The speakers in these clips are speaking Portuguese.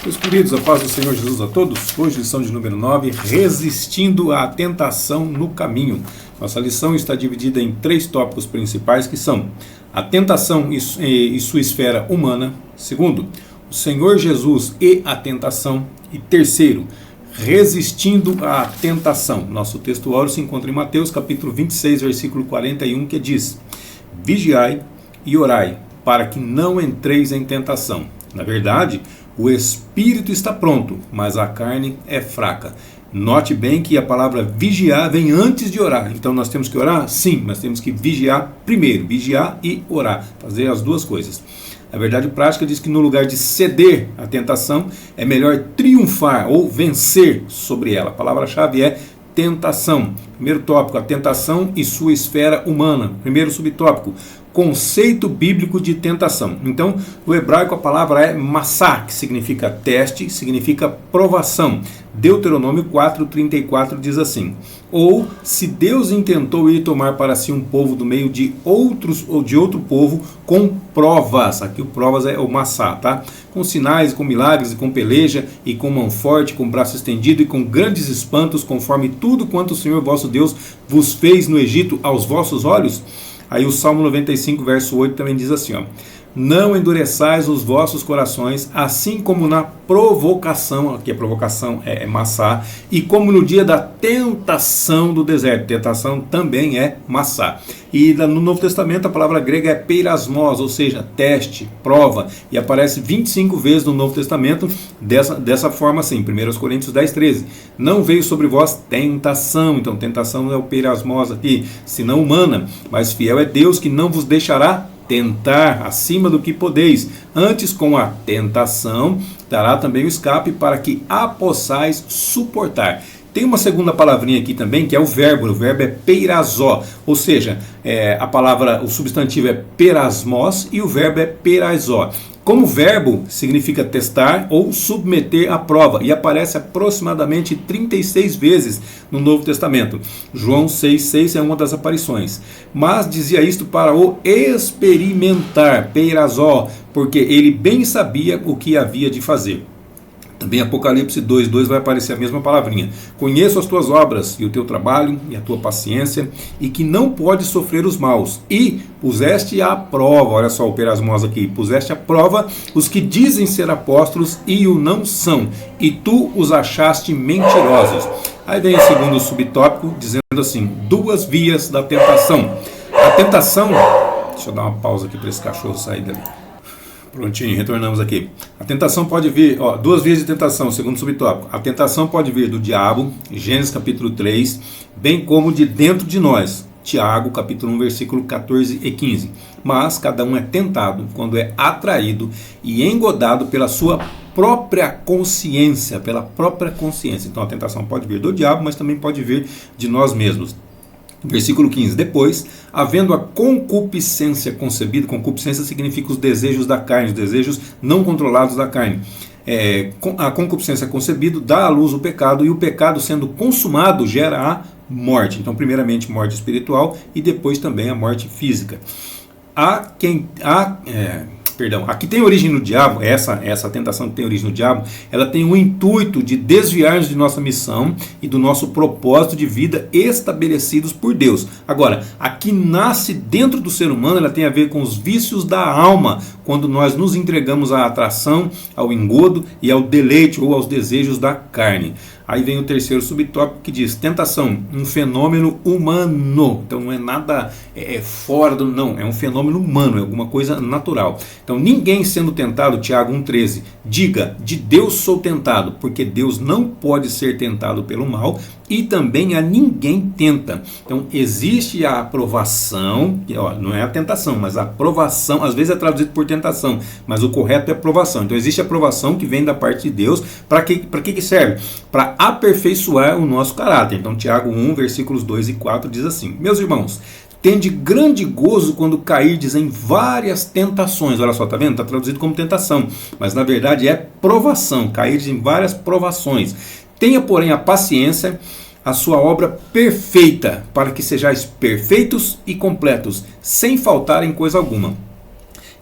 Meus queridos, a paz do Senhor Jesus a todos. Hoje, lição de número 9, resistindo à tentação no caminho. Nossa lição está dividida em 3 tópicos principais, que são a tentação e sua esfera humana. Segundo, o Senhor Jesus e a tentação. E terceiro, resistindo à tentação. Nosso texto áureo se encontra em Mateus capítulo 26, versículo 41, que diz: vigiai e orai, para que não entreis em tentação. Na verdade, o espírito está pronto, mas a carne é fraca. Note bem que a palavra vigiar vem antes de orar. Então nós temos que orar? Sim, mas temos que vigiar primeiro. Vigiar e orar. Fazer as duas coisas. A verdade prática diz que no lugar de ceder à tentação, é melhor triunfar ou vencer sobre ela. A palavra-chave é tentação. Primeiro tópico, a tentação e sua esfera humana. Primeiro subtópico, conceito bíblico de tentação. Então, no hebraico a palavra é massá, que significa teste, significa provação. Deuteronômio 4:34 diz assim: ou se Deus intentou ir tomar para si um povo do meio de outros ou de outro povo com provas. Aqui o provas é o massá, tá? Com sinais, com milagres, e com peleja, e com mão forte, com braço estendido, e com grandes espantos, conforme tudo quanto o Senhor vosso Deus vos fez no Egito aos vossos olhos. Aí o Salmo 95, verso 8 também diz assim, ó: não endureçais os vossos corações, assim como na provocação, aqui a provocação é massá, e como no dia da tentação do deserto. Tentação também é massá. E no Novo Testamento a palavra grega é peirasmos, ou seja, teste, prova, e aparece 25 vezes no Novo Testamento dessa forma assim. 1 Coríntios 10:13, não veio sobre vós tentação. Então tentação não é o peirasmos aqui, senão humana, mas fiel é Deus, que não vos deixará tentar acima do que podeis, antes com a tentação dará também o escape, para que a possais suportar. Tem uma segunda palavrinha aqui também, que é o verbo é peirazó, ou seja, o substantivo é perasmos e o verbo é perazó. Como verbo significa testar ou submeter à prova, e aparece aproximadamente 36 vezes no Novo Testamento. João 6,6 é uma das aparições. Mas dizia isto para o experimentar, peirazó, porque ele bem sabia o que havia de fazer. Também Apocalipse 2:2 vai aparecer a mesma palavrinha. Conheço as tuas obras e o teu trabalho e a tua paciência, e que não podes sofrer os maus, e puseste à prova, olha só o perasmos aqui, puseste à prova os que dizem ser apóstolos e o não são, e tu os achaste mentirosos. Aí vem o segundo subtópico, dizendo assim: duas vias da tentação. A tentação, deixa eu dar uma pausa aqui para esse cachorro sair dali. Prontinho, retornamos aqui. A tentação pode vir, duas vias de tentação, segundo subtópico. A tentação pode vir do diabo, Gênesis capítulo 3, bem como de dentro de nós, Tiago capítulo 1, versículo 14 e 15. Mas cada um é tentado quando é atraído e engodado pela sua própria consciência, Então a tentação pode vir do diabo, mas também pode vir de nós mesmos. Versículo 15, depois, havendo a concupiscência concebida, concupiscência significa os desejos da carne, os desejos não controlados da carne. A concupiscência concebida dá à luz o pecado, e o pecado sendo consumado gera a morte. Então primeiramente morte espiritual e depois também a morte física. A que tem origem no diabo, essa tentação que tem origem no diabo, ela tem o intuito de desviar-nos de nossa missão e do nosso propósito de vida estabelecidos por Deus. Agora, a que nasce dentro do ser humano, ela tem a ver com os vícios da alma, quando nós nos entregamos à atração, ao engodo e ao deleite ou aos desejos da carne. Aí vem o terceiro subtópico, que diz: tentação, um fenômeno humano. Então não é nada fora do... Não, é um fenômeno humano, é alguma coisa natural. Então ninguém sendo tentado, Tiago 1,13, diga: de Deus sou tentado, porque Deus não pode ser tentado pelo mal, e também a ninguém tenta. Então existe a aprovação, que, não é a tentação, mas a aprovação, às vezes é traduzido por tentação, mas o correto é aprovação. Então existe a aprovação que vem da parte de Deus. Para que serve? Para aperfeiçoar o nosso caráter. Então Tiago 1, versículos 2 e 4 diz assim: meus irmãos, tende grande gozo quando cairdes em várias tentações. Olha só, tá vendo? Está traduzido como tentação, mas na verdade é provação, cairdes em várias provações. Tenha, porém, a paciência, a sua obra perfeita, para que sejais perfeitos e completos, sem faltar em coisa alguma.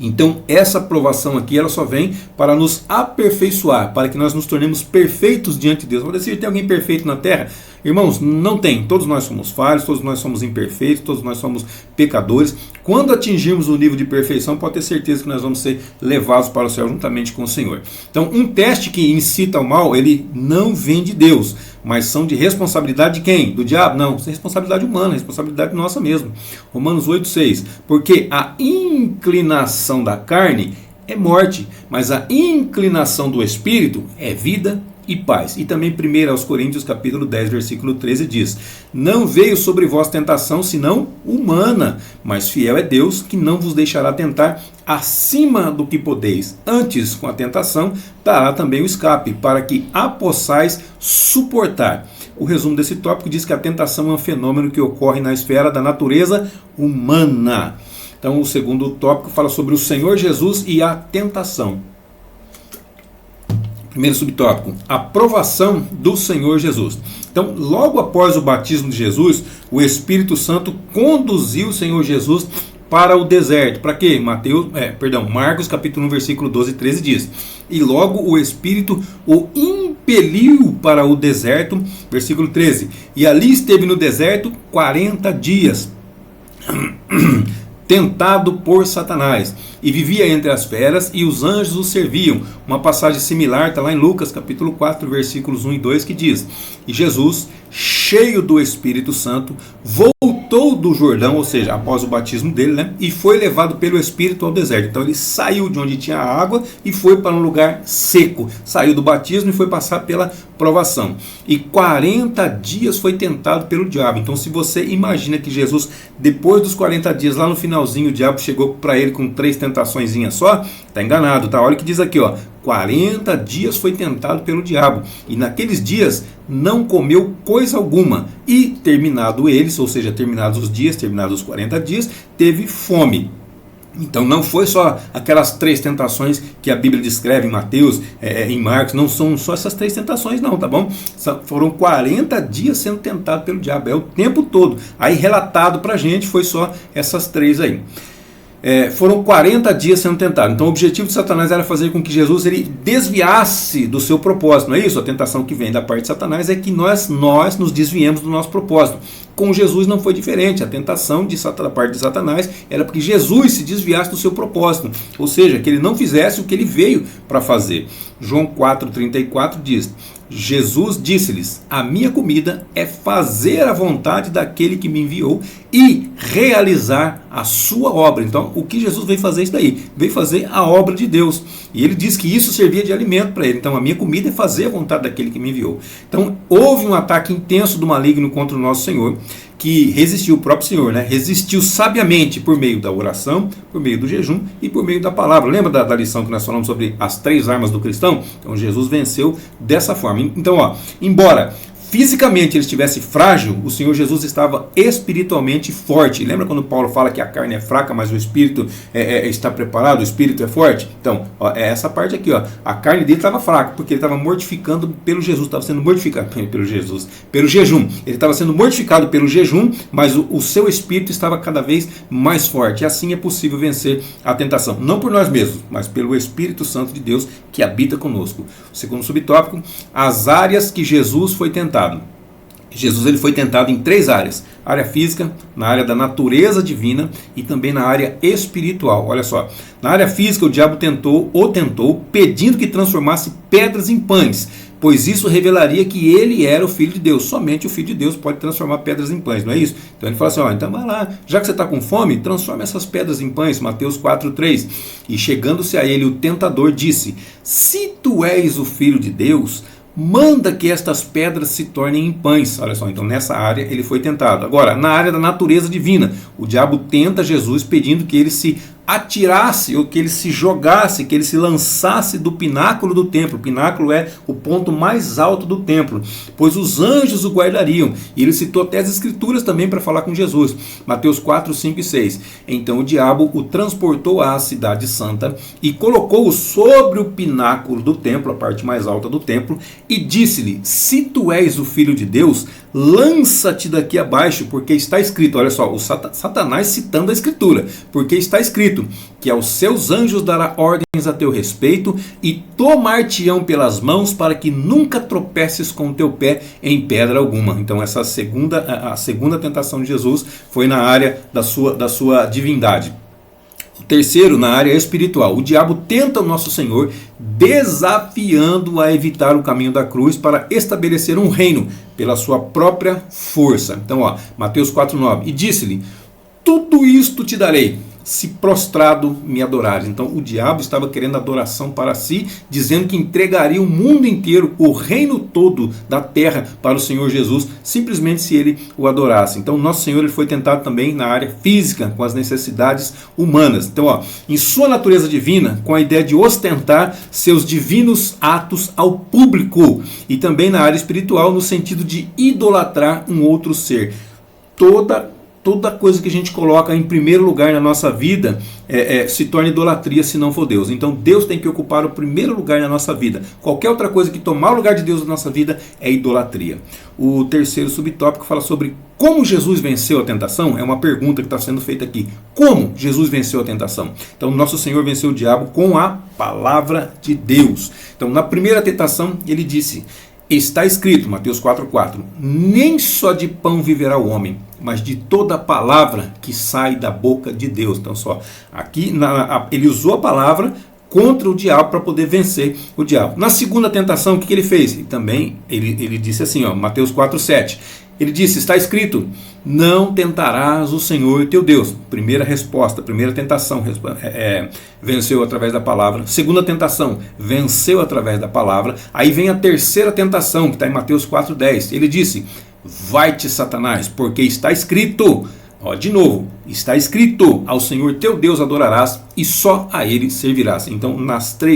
Então essa provação aqui, ela só vem para nos aperfeiçoar, para que nós nos tornemos perfeitos diante de Deus. Vamos dizer, tem alguém perfeito na terra? Irmãos, não tem. Todos nós somos falhos, todos nós somos imperfeitos, todos nós somos pecadores. Quando atingirmos o nível de perfeição, pode ter certeza que nós vamos ser levados para o céu juntamente com o Senhor. Então, um teste que incita ao mal, ele não vem de Deus, mas são de responsabilidade de quem? Do diabo? Não, isso é responsabilidade humana, responsabilidade nossa mesmo. Romanos 8,6. Porque a inclinação da carne é morte, mas a inclinação do espírito é vida e paz. E também 1 aos Coríntios capítulo 10, versículo 13 diz: não veio sobre vós tentação senão humana, mas fiel é Deus, que não vos deixará tentar acima do que podeis. Antes, com a tentação, dará também o escape, para que a possais suportar. O resumo desse tópico diz que a tentação é um fenômeno que ocorre na esfera da natureza humana. Então, o segundo tópico fala sobre o Senhor Jesus e a tentação. Primeiro subtópico, a provação do Senhor Jesus. Então, logo após o batismo de Jesus, o Espírito Santo conduziu o Senhor Jesus para o deserto. Para quê? Marcos capítulo 1, versículo 12 e 13 diz: e logo o Espírito o impeliu para o deserto, versículo 13, e ali esteve no deserto 40 dias, tentado por Satanás, e vivia entre as feras, e os anjos o serviam. Uma passagem similar está lá em Lucas capítulo 4, versículos 1 e 2, que diz: e Jesus, cheio do Espírito Santo, voltou do Jordão, ou seja, após o batismo dele, e foi levado pelo Espírito ao deserto. Então ele saiu de onde tinha água e foi para um lugar seco, saiu do batismo e foi passar pela provação, e 40 dias foi tentado pelo diabo. Então, se você imagina que Jesus, depois dos 40 dias, lá no finalzinho, o diabo chegou para ele com 3 tentaçõezinhas só, está enganado, tá? Olha o que diz aqui, ó: 40 dias foi tentado pelo diabo, e naqueles dias não comeu coisa alguma, e terminado eles, ou seja, terminados os dias, terminados os 40 dias, teve fome. Então não foi só aquelas 3 tentações que a Bíblia descreve em Mateus, em Marcos, não são só essas 3 tentações não, tá bom? Foram 40 dias sendo tentado pelo diabo, é o tempo todo. Aí relatado pra gente foi só essas 3 aí. Foram 40 dias sendo tentado. Então o objetivo de Satanás era fazer com que Jesus ele desviasse do seu propósito, não é isso? A tentação que vem da parte de Satanás é que nós nos desviemos do nosso propósito. Com Jesus não foi diferente. A tentação da parte de Satanás era porque Jesus se desviasse do seu propósito, ou seja, que ele não fizesse o que ele veio para fazer. João 4,34 diz: Jesus disse-lhes: a minha comida é fazer a vontade daquele que me enviou e realizar a sua obra. Então, o que Jesus veio fazer é isso daí, veio fazer a obra de Deus, e ele diz que isso servia de alimento para ele. Então, a minha comida é fazer a vontade daquele que me enviou. Então, houve um ataque intenso do maligno contra o nosso Senhor, que resistiu, o próprio Senhor, né? Resistiu sabiamente por meio da oração, por meio do jejum e por meio da palavra. Lembra da lição que nós falamos sobre as 3 armas do cristão? Então Jesus venceu dessa forma. Então, embora fisicamente ele estivesse frágil, o Senhor Jesus estava espiritualmente forte. Lembra quando Paulo fala que a carne é fraca, mas o espírito está preparado, o espírito é forte? Então, é essa parte aqui, ó. A carne dele estava fraca, porque ele estava mortificando pelo Jesus, estava sendo mortificado pelo jejum. Ele estava sendo mortificado pelo jejum, mas o seu espírito estava cada vez mais forte. E assim é possível vencer a tentação, não por nós mesmos, mas pelo Espírito Santo de Deus que habita conosco. O segundo subtópico, as áreas que Jesus foi tentado. Jesus ele foi tentado em 3 áreas: área física, na área da natureza divina e também na área espiritual. Olha só, na área física o diabo tentou pedindo que transformasse pedras em pães, pois isso revelaria que ele era o Filho de Deus. Somente o Filho de Deus pode transformar pedras em pães, não é isso? Então ele fala assim: então vai lá, já que você está com fome, transforma essas pedras em pães. Mateus 4,3. E chegando-se a ele o tentador disse: se tu és o Filho de Deus, manda que estas pedras se tornem em pães. Olha só, então nessa área ele foi tentado. Agora, na área da natureza divina, o diabo tenta Jesus pedindo que ele se atirasse, ou que ele se jogasse, que ele se lançasse do pináculo do templo. O pináculo é o ponto mais alto do templo, pois os anjos o guardariam. E ele citou até as escrituras também para falar com Jesus. Mateus 4, 5 e 6. Então o diabo o transportou à cidade santa e colocou-o sobre o pináculo do templo, a parte mais alta do templo, e disse-lhe: se tu és o Filho de Deus, lança-te daqui abaixo, porque está escrito, olha só, o Satanás citando a escritura, porque está escrito, que aos seus anjos dará ordens a teu respeito, e tomar-te-ão pelas mãos, para que nunca tropeces com o teu pé em pedra alguma. Então a segunda tentação de Jesus foi na área da sua divindade. O terceiro, na área espiritual. O diabo tenta o nosso Senhor, desafiando-o a evitar o caminho da cruz para estabelecer um reino pela sua própria força. Então, Mateus 4,9. E disse-lhe: tudo isto te darei, se prostrado me adorares. Então o diabo estava querendo adoração para si, dizendo que entregaria o mundo inteiro, o reino todo da terra para o Senhor Jesus, simplesmente se ele o adorasse. Então nosso Senhor ele foi tentado também na área física, com as necessidades humanas. Então em sua natureza divina, com a ideia de ostentar seus divinos atos ao público, e também na área espiritual, no sentido de idolatrar um outro ser. Toda coisa que a gente coloca em primeiro lugar na nossa vida se torna idolatria se não for Deus. Então Deus tem que ocupar o primeiro lugar na nossa vida. Qualquer outra coisa que tomar o lugar de Deus na nossa vida é idolatria. O terceiro subtópico fala sobre como Jesus venceu a tentação. É uma pergunta que está sendo feita aqui. Como Jesus venceu a tentação? Então nosso Senhor venceu o diabo com a palavra de Deus. Então na primeira tentação ele disse: está escrito, Mateus 4,4, nem só de pão viverá o homem, mas de toda a palavra que sai da boca de Deus. Então aqui ele usou a palavra contra o diabo para poder vencer o diabo. Na segunda tentação, o que ele fez? E também ele disse assim, Mateus 4,7. Ele disse: está escrito, não tentarás o Senhor teu Deus. Primeira resposta, primeira tentação, venceu através da palavra. Segunda tentação, venceu através da palavra. Aí vem a terceira tentação, que está em Mateus 4,10. Ele disse: vai-te, Satanás, porque está escrito. De novo, está escrito: ao Senhor teu Deus adorarás e só a Ele servirás. Então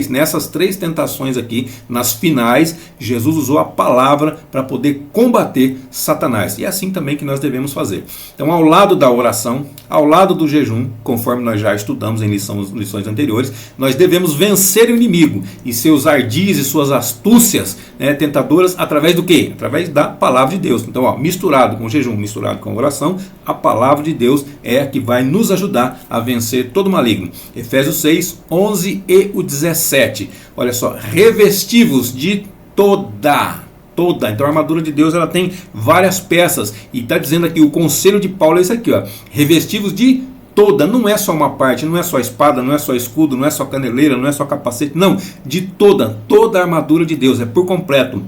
nessas três tentações aqui, nas finais, Jesus usou a palavra para poder combater Satanás. E é assim também que nós devemos fazer. Então ao lado da oração, ao lado do jejum, conforme nós já estudamos em lições anteriores, nós devemos vencer o inimigo e seus ardis e suas astúcias tentadoras através do quê? Através da palavra de Deus. Então misturado com o jejum, misturado com a oração, a palavra de Deus é a que vai nos ajudar a vencer todo maligno. Efésios 6, 11 e o 17. Olha só: revestivos de toda. Então a armadura de Deus ela tem várias peças. E está dizendo aqui, o conselho de Paulo é isso aqui, revestivos de toda. Não é só uma parte, não é só espada, não é só escudo, não é só caneleira, não é só capacete. Não, de toda a armadura de Deus, é por completo.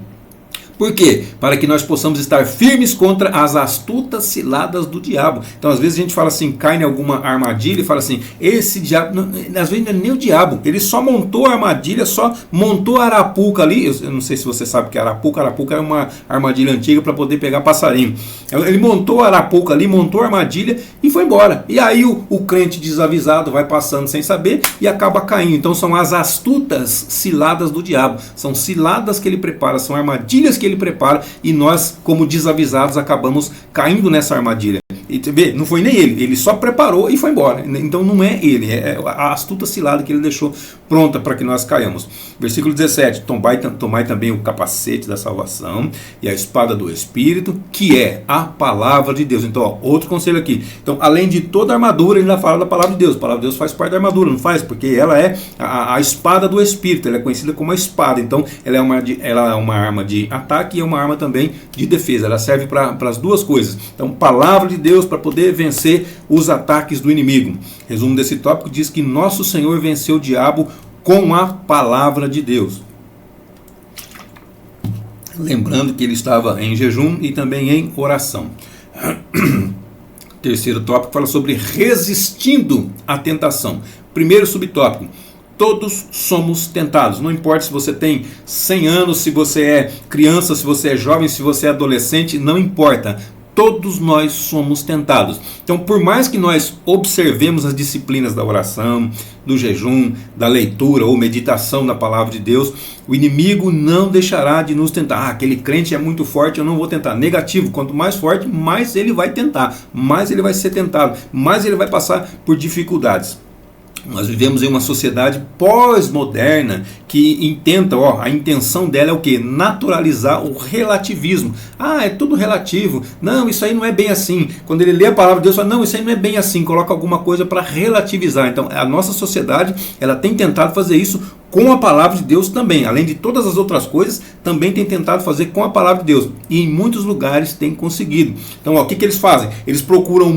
Por quê? Para que nós possamos estar firmes contra as astutas ciladas do diabo. Então às vezes a gente fala assim, cai em alguma armadilha e fala assim, esse diabo, às vezes não é nem o diabo, ele só montou a armadilha, só montou a arapuca ali. Eu não sei se você sabe que arapuca é uma armadilha antiga para poder pegar passarinho. Ele montou a arapuca ali, montou a armadilha e foi embora. E aí o crente desavisado vai passando sem saber e acaba caindo. Então são as astutas ciladas do diabo, são ciladas que ele prepara, são armadilhas que ele prepara, e nós, como desavisados, acabamos caindo nessa armadilha. E não foi nem ele só preparou e foi embora. Então não é ele, é a astuta cilada que ele deixou pronta para que nós caiamos. Versículo 17: tomai também o capacete da salvação e a espada do Espírito, que é a palavra de Deus. Então outro conselho aqui. Então além de toda a armadura, ele ainda fala da palavra de Deus. A palavra de Deus faz parte da armadura, não faz? Porque ela é a espada do Espírito, ela é conhecida como a espada. Então ela é uma arma de ataque e é uma arma também de defesa. Ela serve para as duas coisas. Então palavra de Deus para poder vencer os ataques do inimigo. Resumo desse tópico diz que nosso Senhor venceu o diabo com a palavra de Deus. Lembrando que ele estava em jejum e também em oração. Terceiro tópico fala sobre resistindo à tentação. Primeiro subtópico: todos somos tentados. Não importa se você tem 100 anos, se você é criança, se você é jovem, se você é adolescente, não importa. Todos nós somos tentados. Então, por mais que nós observemos as disciplinas da oração, do jejum, da leitura ou meditação da palavra de Deus, o inimigo não deixará de nos tentar. Aquele crente é muito forte, eu não vou tentar. Negativo, quanto mais forte, mais ele vai tentar, mais ele vai ser tentado, mais ele vai passar por dificuldades. Nós vivemos em uma sociedade pós-moderna que intenta, a intenção dela é o quê? Naturalizar o relativismo. É tudo relativo. Não, isso aí não é bem assim. Quando ele lê a palavra de Deus, fala, não, isso aí não é bem assim. Coloca alguma coisa para relativizar. Então, a nossa sociedade, ela tem tentado fazer isso com a palavra de Deus também. Além de todas as outras coisas, também tem tentado fazer com a palavra de Deus. E em muitos lugares tem conseguido. Então, o que eles fazem? Eles procuram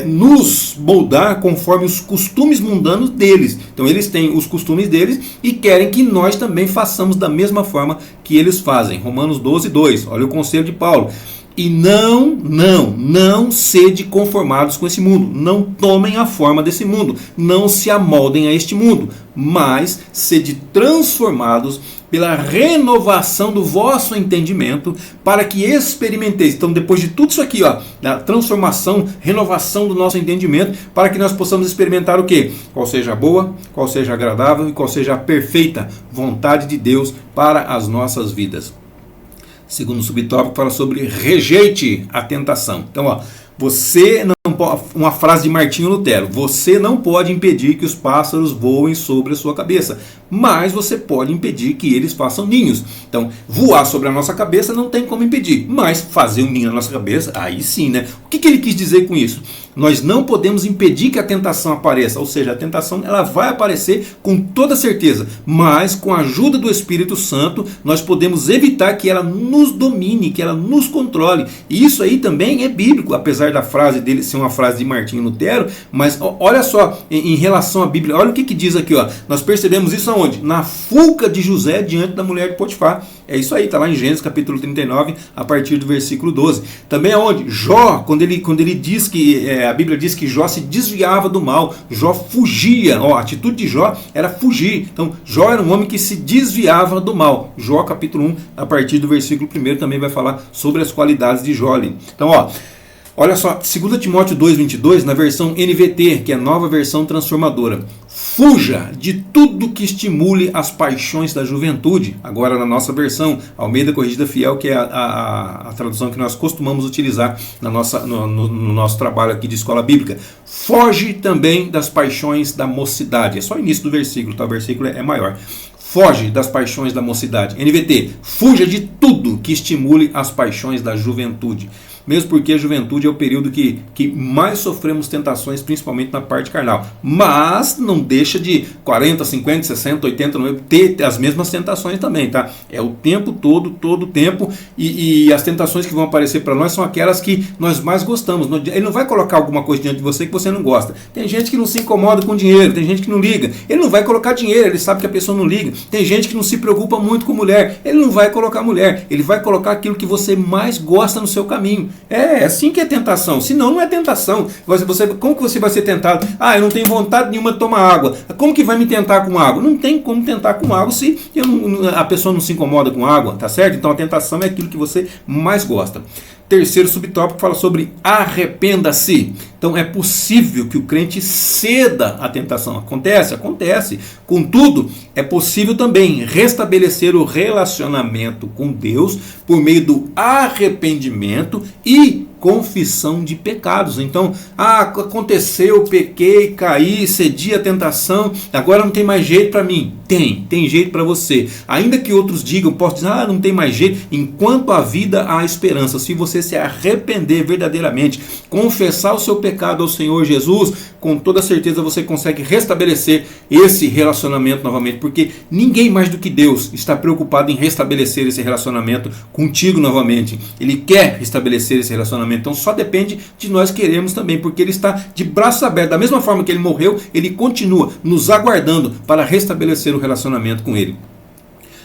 nos moldar conforme os costumes mundanos deles. Então eles têm os costumes deles e querem que nós também façamos da mesma forma que eles fazem. Romanos 12:2, olha o conselho de Paulo. E não sede conformados com esse mundo, não tomem a forma desse mundo, não se amoldem a este mundo, mas sede transformados pela renovação do vosso entendimento, para que experimenteis. Então, depois de tudo isso aqui, da transformação, renovação do nosso entendimento, para que nós possamos experimentar o quê? Qual seja a boa, qual seja a agradável e qual seja a perfeita vontade de Deus para as nossas vidas. Segundo subtópico, fala sobre rejeite a tentação. Então, você não pode, uma frase de Martinho Lutero, você não pode impedir que os pássaros voem sobre a sua cabeça, mas você pode impedir que eles façam ninhos. Então, voar sobre a nossa cabeça não tem como impedir, mas fazer um ninho na nossa cabeça, aí sim, né? O que ele quis dizer com isso? Nós não podemos impedir que a tentação apareça, ou seja, a tentação ela vai aparecer com toda certeza, mas com a ajuda do Espírito Santo, nós podemos evitar que ela nos domine, que ela nos controle. E isso aí também é bíblico, apesar da frase dele ser uma frase de Martinho Lutero, mas olha só, em relação à Bíblia, olha o que diz aqui, nós percebemos isso aonde? Na fuga de José diante da mulher de Potifar. É isso aí, está lá em Gênesis capítulo 39, a partir do versículo 12. Também aonde? Jó, quando ele diz que, a Bíblia diz que Jó se desviava do mal, Jó fugia, a atitude de Jó era fugir. Então, Jó era um homem que se desviava do mal. Jó capítulo 1, a partir do versículo 1, também vai falar sobre as qualidades de Jó ali. Então, olha só, 2 Timóteo 2:22, na versão NVT, que é a nova versão transformadora. Fuja de tudo que estimule as paixões da juventude. Agora na nossa versão, Almeida Corrigida Fiel, que é a tradução que nós costumamos utilizar no nosso trabalho aqui de escola bíblica. Foge também das paixões da mocidade. É só o início do versículo, tá? O versículo é maior. Foge das paixões da mocidade. NVT, fuja de tudo que estimule as paixões da juventude. Mesmo porque a juventude é o período que mais sofremos tentações, principalmente na parte carnal. Mas não deixa de 40, 50, 60, 80, 90, ter as mesmas tentações também, tá? É o tempo todo o tempo. E as tentações que vão aparecer para nós são aquelas que nós mais gostamos. Ele não vai colocar alguma coisa diante de você que você não gosta. Tem gente que não se incomoda com dinheiro, tem gente que não liga. Ele não vai colocar dinheiro, ele sabe que a pessoa não liga. Tem gente que não se preocupa muito com mulher. Ele não vai colocar mulher, ele vai colocar aquilo que você mais gosta no seu caminho. É assim que é tentação, senão não é tentação. Como que você vai ser tentado? Eu não tenho vontade nenhuma de tomar água. Como que vai me tentar com água? Não tem como tentar com água se a pessoa não se incomoda com água, tá certo? Então a tentação é aquilo que você mais gosta. Terceiro subtópico fala sobre arrependa-se. Então é possível que o crente ceda à tentação. Acontece. Contudo, é possível também restabelecer o relacionamento com Deus por meio do arrependimento e confissão de pecados. Então, aconteceu, pequei, caí, cedi à tentação, agora não tem mais jeito para mim. Tem jeito para você. Ainda que outros digam, posso dizer, não tem mais jeito. Enquanto há vida, há esperança. Se você se arrepender verdadeiramente, confessar o seu pecado ao Senhor Jesus, com toda certeza você consegue restabelecer esse relacionamento novamente, porque ninguém mais do que Deus está preocupado em restabelecer esse relacionamento contigo novamente. Ele quer restabelecer esse relacionamento. Então só depende de nós queremos também, porque Ele está de braços abertos. Da mesma forma que Ele morreu, Ele continua nos aguardando para restabelecer o relacionamento com Ele.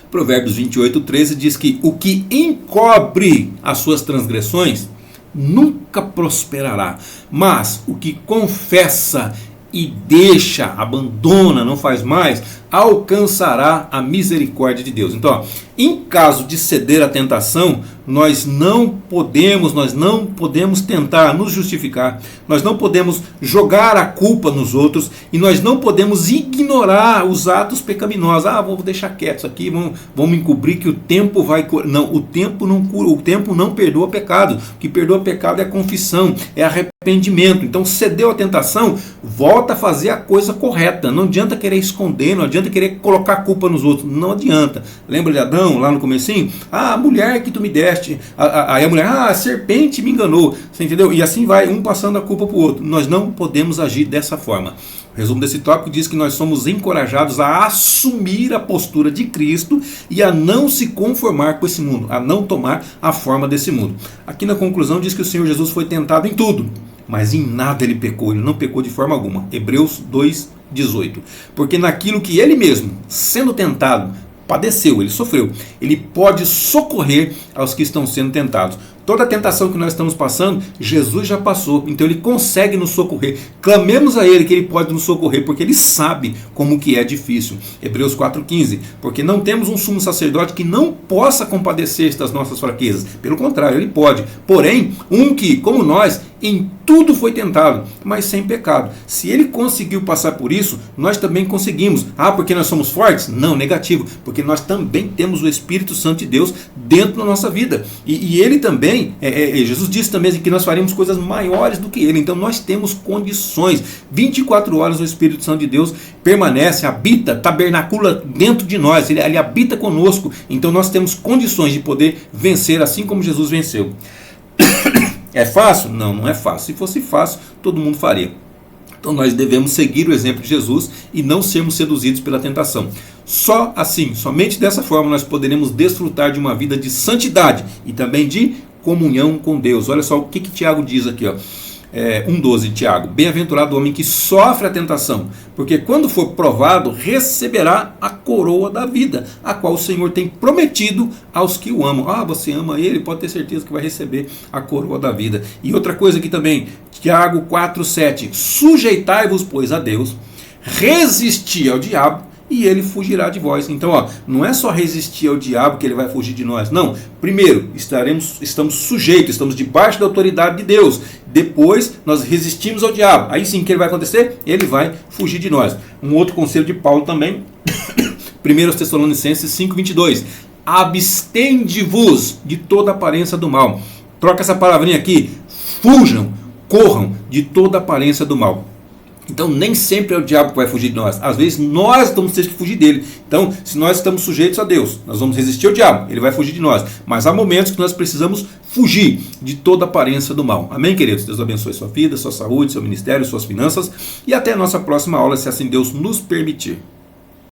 Provérbios 28:13 diz que o que encobre as suas transgressões nunca prosperará, mas o que confessa e deixa, abandona, não faz mais, alcançará a misericórdia de Deus. Então, em caso de ceder à tentação, nós não podemos tentar nos justificar, nós não podemos jogar a culpa nos outros e nós não podemos ignorar os atos pecaminosos. Vou deixar quieto isso aqui, vamos encobrir que o tempo vai curar. Não, o tempo não cura, o tempo não perdoa pecado. O que perdoa pecado é a confissão, é arrependimento. arrependimento. Então, cedeu à tentação, volta a fazer a coisa correta. Não adianta querer esconder, não adianta querer colocar a culpa nos outros. Não adianta. Lembra de Adão, lá no comecinho? Ah, a mulher que tu me deste. Aí a mulher, a serpente me enganou. Você entendeu? E assim vai, um passando a culpa para o outro. Nós não podemos agir dessa forma. O resumo desse tópico diz que nós somos encorajados a assumir a postura de Cristo e a não se conformar com esse mundo, a não tomar a forma desse mundo. Aqui na conclusão diz que o Senhor Jesus foi tentado em tudo, mas em nada ele pecou, ele não pecou de forma alguma. Hebreus 2:18. Porque naquilo que ele mesmo, sendo tentado, padeceu, ele sofreu, ele pode socorrer aos que estão sendo tentados. Toda a tentação que nós estamos passando, Jesus já passou, então ele consegue nos socorrer. Clamemos a ele que ele pode nos socorrer, porque ele sabe como que é difícil. Hebreus 4:15, porque não temos um sumo sacerdote que não possa compadecer-se das nossas fraquezas. Pelo contrário, ele pode. Porém, um que, como nós, em tudo foi tentado, mas sem pecado. Se ele conseguiu passar por isso, nós também conseguimos. Ah, porque nós somos fortes? Não, negativo. Porque nós também temos o Espírito Santo de Deus dentro da nossa vida. E ele também, Jesus disse também que nós faremos coisas maiores do que ele. Então nós temos condições. 24 horas o Espírito Santo de Deus permanece, habita, tabernacula dentro de nós. Ele habita conosco. Então nós temos condições de poder vencer assim como Jesus venceu. É fácil? Não, não é fácil. Se fosse fácil, todo mundo faria. Então nós devemos seguir o exemplo de Jesus e não sermos seduzidos pela tentação. Só assim, somente dessa forma, nós poderemos desfrutar de uma vida de santidade e também de comunhão com Deus. Olha só o que Tiago diz aqui, ó. 1,12, Tiago. Bem-aventurado o homem que sofre a tentação, porque quando for provado, receberá a coroa da vida, a qual o Senhor tem prometido aos que o amam. Ah, você ama ele, pode ter certeza que vai receber a coroa da vida. E outra coisa aqui também, Tiago 4,7. Sujeitai-vos, pois, a Deus, resisti ao diabo, e ele fugirá de vós. Então, não é só resistir ao diabo que ele vai fugir de nós. Não. Primeiro, estamos sujeitos, estamos debaixo da autoridade de Deus. Depois, nós resistimos ao diabo. Aí sim, o que ele vai acontecer? Ele vai fugir de nós. Um outro conselho de Paulo também, 1 Tessalonicenses 5:22. Abstende-vos de toda aparência do mal. Troca essa palavrinha aqui. Fujam, corram de toda aparência do mal. Então nem sempre é o diabo que vai fugir de nós. Às vezes nós vamos ter que fugir dele. Então, se nós estamos sujeitos a Deus, nós vamos resistir ao diabo, ele vai fugir de nós. Mas há momentos que nós precisamos fugir de toda aparência do mal. Amém, queridos? Deus abençoe sua vida, sua saúde, seu ministério, suas finanças. E até a nossa próxima aula, se assim Deus nos permitir.